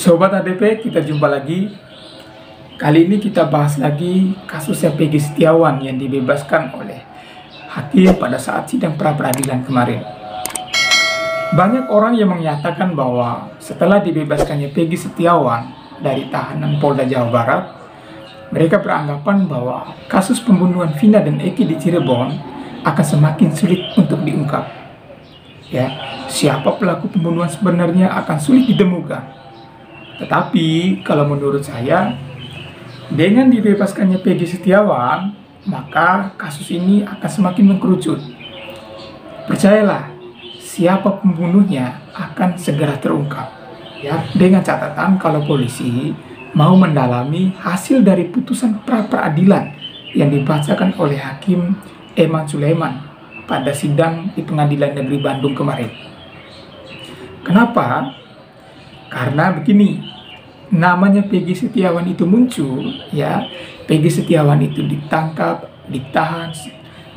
Sobat ADP, kita jumpa lagi. Kali ini kita bahas lagi kasusnya Peggy Setiawan yang dibebaskan oleh hakim pada saat sidang pra-peradilan kemarin. Banyak orang yang menyatakan bahwa setelah dibebaskannya Peggy Setiawan dari tahanan Polda Jawa Barat, mereka beranggapan bahwa kasus pembunuhan Vina dan Eki di Cirebon akan semakin sulit untuk diungkap. Ya, siapa pelaku pembunuhan sebenarnya akan sulit ditemukan. Tetapi kalau menurut saya, dengan dibebaskannya Peggy Setiawan, maka kasus ini akan semakin mengkerucut. Percayalah, siapa pembunuhnya akan segera terungkap. Ya, dengan catatan kalau polisi mau mendalami hasil dari putusan pra-peradilan yang dibacakan oleh Hakim Eman Sulaiman pada sidang di Pengadilan Negeri Bandung kemarin. Kenapa? Karena begini, namanya Peggy Setiawan itu muncul, ya. Peggy Setiawan itu ditangkap, ditahan,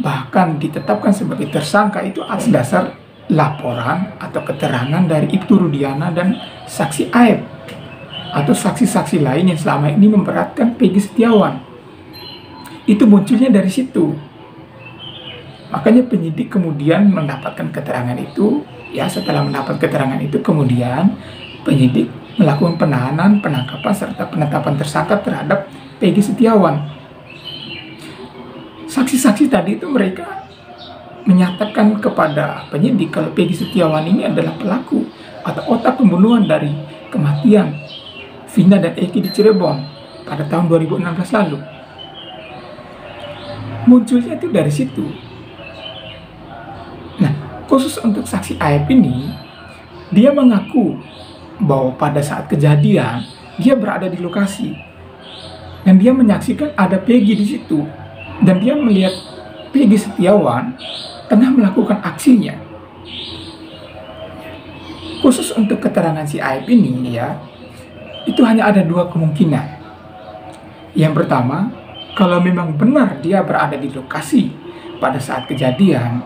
bahkan ditetapkan sebagai tersangka itu atas dasar laporan atau keterangan dari Ibtu Rudiana dan saksi Aib atau saksi-saksi lain yang selama ini memberatkan Peggy Setiawan. Itu munculnya dari situ. Makanya penyidik kemudian mendapatkan keterangan itu, ya. Setelah mendapat keterangan itu, kemudian penyidik melakukan penahanan, penangkapan, serta penetapan tersangka terhadap Peggy Setiawan. Saksi-saksi tadi itu mereka menyatakan kepada penyidik kalau Peggy Setiawan ini adalah pelaku atau otak pembunuhan dari kematian Vina dan Eki di Cirebon pada tahun 2016 lalu. Munculnya itu dari situ. Nah, khusus untuk saksi Aib ini, dia mengaku bahwa pada saat kejadian dia berada di lokasi dan dia menyaksikan ada Peggy di situ, dan dia melihat Peggy Setiawan tengah melakukan aksinya. Khusus untuk keterangan si Aib ini, ya, itu hanya ada dua kemungkinan. Yang pertama, kalau memang benar dia berada di lokasi pada saat kejadian,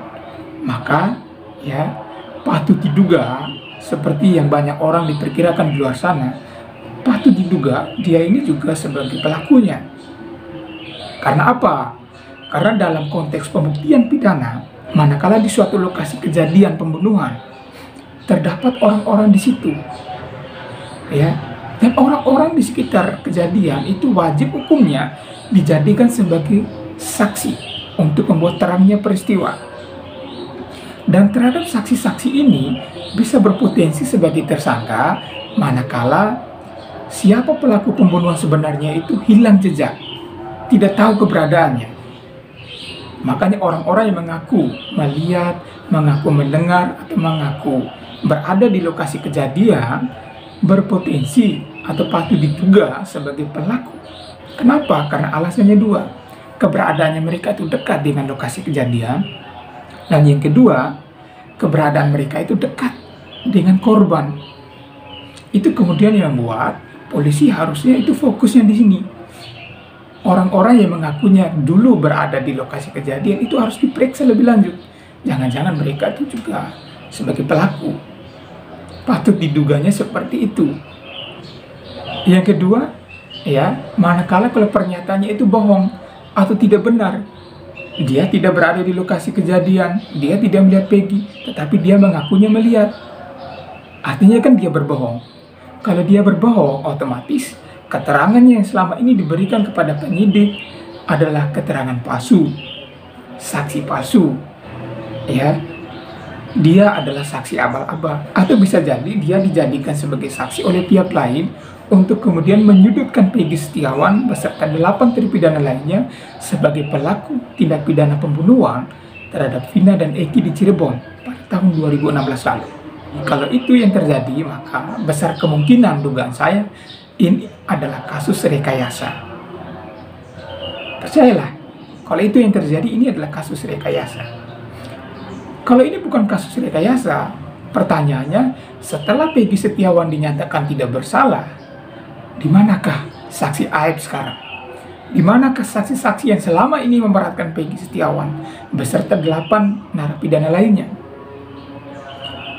maka ya patut diduga, seperti yang banyak orang diperkirakan di luar sana, patut diduga dia ini juga sebagai pelakunya. Karena apa? Karena dalam konteks pembuktian pidana, manakala di suatu lokasi kejadian pembunuhan terdapat orang-orang di situ, ya, dan orang-orang di sekitar kejadian itu wajib hukumnya dijadikan sebagai saksi untuk membuat terangnya peristiwa. Dan terhadap saksi-saksi ini bisa berpotensi sebagai tersangka manakala siapa pelaku pembunuhan sebenarnya itu hilang jejak, tidak tahu keberadaannya. Makanya orang-orang yang mengaku melihat, mengaku mendengar, atau mengaku berada di lokasi kejadian berpotensi atau patut diduga sebagai pelaku. Kenapa? Karena alasannya dua. Keberadaannya mereka itu dekat dengan lokasi kejadian, dan yang kedua, keberadaan mereka itu dekat dengan korban. Itu kemudian yang membuat polisi harusnya itu fokusnya di sini. Orang-orang yang mengakunya dulu berada di lokasi kejadian itu harus diperiksa lebih lanjut. Jangan-jangan mereka itu juga sebagai pelaku. Patut diduganya seperti itu. Yang kedua, ya, manakala kalau pernyataannya itu bohong atau tidak benar, dia tidak berada di lokasi kejadian, dia tidak melihat Peggy, tetapi dia mengakunya melihat. Artinya kan dia berbohong. Kalau dia berbohong, otomatis keterangannya yang selama ini diberikan kepada penyidik adalah keterangan palsu, saksi palsu. Ya, dia adalah saksi abal-abal, atau bisa jadi dia dijadikan sebagai saksi oleh pihak lain untuk kemudian menyudutkan Peggy Setiawan beserta 8 terpidana lainnya sebagai pelaku tindak pidana pembunuhan terhadap Vina dan Eki di Cirebon pada tahun 2016 lalu. Kalau itu yang terjadi, maka besar kemungkinan dugaan saya ini adalah kasus rekayasa. Percayalah, kalau itu yang terjadi, ini adalah kasus rekayasa. Kalau ini bukan kasus rekayasa, pertanyaannya, setelah Peggy Setiawan dinyatakan tidak bersalah, di manakah saksi Aib sekarang? Di manakah saksi-saksi yang selama ini memberatkan Peggy Setiawan beserta 8 narapidana lainnya?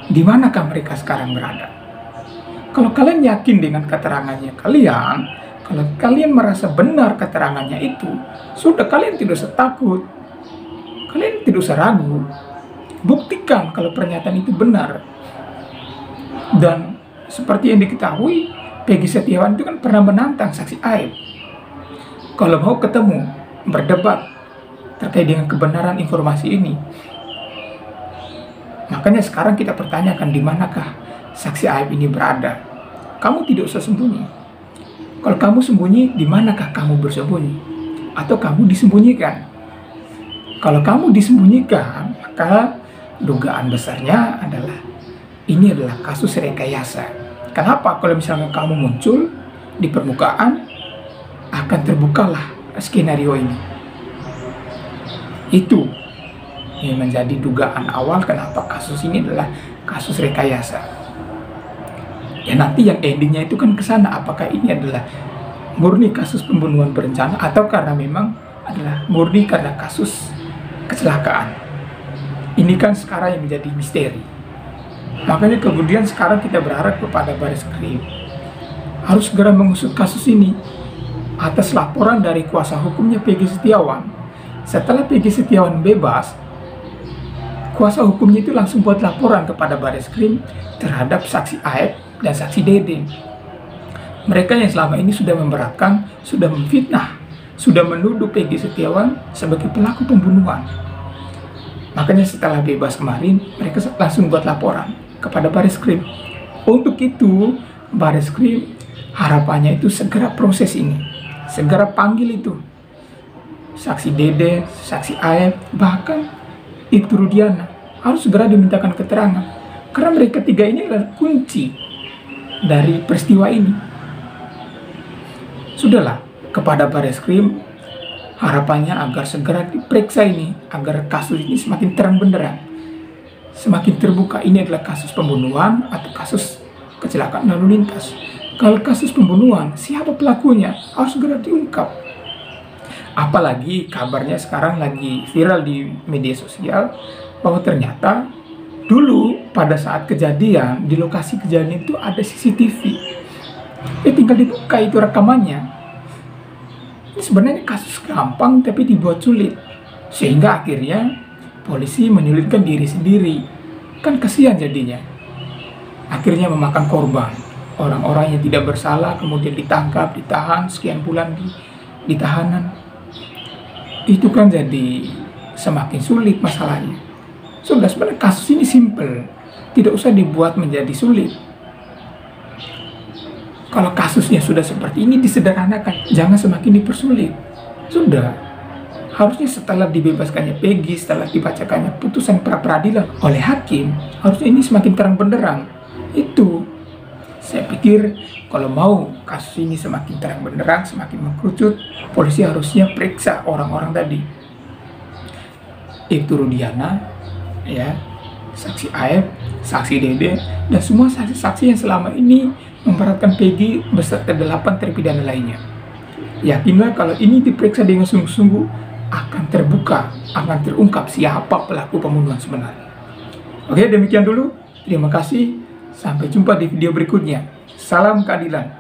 Di manakah mereka sekarang berada? Kalau kalian yakin dengan keterangannya kalian, kalau kalian merasa benar keterangannya itu, sudah, kalian tidak usah takut, kalian tidak usah ragu. Buktikan kalau pernyataan itu benar. Dan seperti yang diketahui, Peggy Setiawan itu kan pernah menantang saksi Aib. Kalau mau ketemu, berdebat terkait dengan kebenaran informasi ini. Makanya sekarang kita pertanyakan, di manakah saksi Aib ini berada? Kamu tidak usah sembunyi. Kalau kamu sembunyi, di manakah kamu bersembunyi? Atau kamu disembunyikan? Kalau kamu disembunyikan, maka dugaan besarnya adalah ini adalah kasus rekayasa. Kenapa? Kalau misalnya kamu muncul di permukaan, akan terbukalah skenario ini. Itu yang menjadi dugaan awal kenapa kasus ini adalah kasus rekayasa. Ya nanti yang endingnya itu kan ke sana, apakah ini adalah murni kasus pembunuhan berencana atau karena memang adalah murni karena kasus kecelakaan. Ini kan sekarang yang menjadi misteri. Makanya kemudian sekarang kita berharap kepada Bareskrim harus segera mengusut kasus ini atas laporan dari kuasa hukumnya Peggy Setiawan. Setelah Peggy Setiawan bebas, kuasa hukumnya itu langsung buat laporan kepada Bareskrim terhadap saksi Aib dan saksi Dede. Mereka yang selama ini sudah memberatkan, sudah memfitnah, sudah menuduh Peggy Setiawan sebagai pelaku pembunuhan. Makanya setelah bebas kemarin, mereka langsung buat laporan kepada Bareskrim. Untuk itu, Bareskrim harapannya itu segera proses ini, segera panggil itu saksi Dede, saksi Aib, bahkan Ibtu Rudiana harus segera dimintakan keterangan, karena mereka tiga ini adalah kunci dari peristiwa ini. Sudahlah, kepada Bareskrim harapannya agar segera diperiksa ini, agar kasus ini semakin terang benderang, semakin terbuka. Ini adalah kasus pembunuhan atau kasus kecelakaan lalu lintas. Kalau kasus pembunuhan, siapa pelakunya harus segera diungkap. Apalagi kabarnya sekarang lagi viral di media sosial bahwa ternyata dulu pada saat kejadian, di lokasi kejadian itu ada CCTV. Tinggal dibuka itu rekamannya. Ini sebenarnya kasus gampang tapi dibuat sulit, sehingga akhirnya polisi menyulitkan diri sendiri. Kan kasihan jadinya. Akhirnya memakan korban. Orang-orang yang tidak bersalah kemudian ditangkap, ditahan sekian bulan di tahanan. Itu kan jadi semakin sulit masalahnya. Sudah, sebenarnya kasus ini simple, tidak usah dibuat menjadi sulit. Kalau kasusnya sudah seperti ini, disederhanakan, jangan semakin dipersulit. Sudah, harusnya setelah dibebaskannya Peggy, setelah dibacakannya putusan pra-peradilan oleh hakim, harusnya ini semakin terang benderang. Itu, saya pikir kalau mau kasus ini semakin terang benderang, semakin mengkerucut, polisi harusnya periksa orang-orang tadi. Ibtu Rudiana, ya, saksi Aib, saksi Dede, dan semua saksi-saksi yang selama ini memberatkan Peggy beserta 8 terpidana lainnya. Yakinlah kalau ini diperiksa dengan sungguh-sungguh, akan terbuka, akan terungkap siapa pelaku pembunuhan sebenarnya. Oke, demikian dulu. Terima kasih. Sampai jumpa di video berikutnya. Salam keadilan.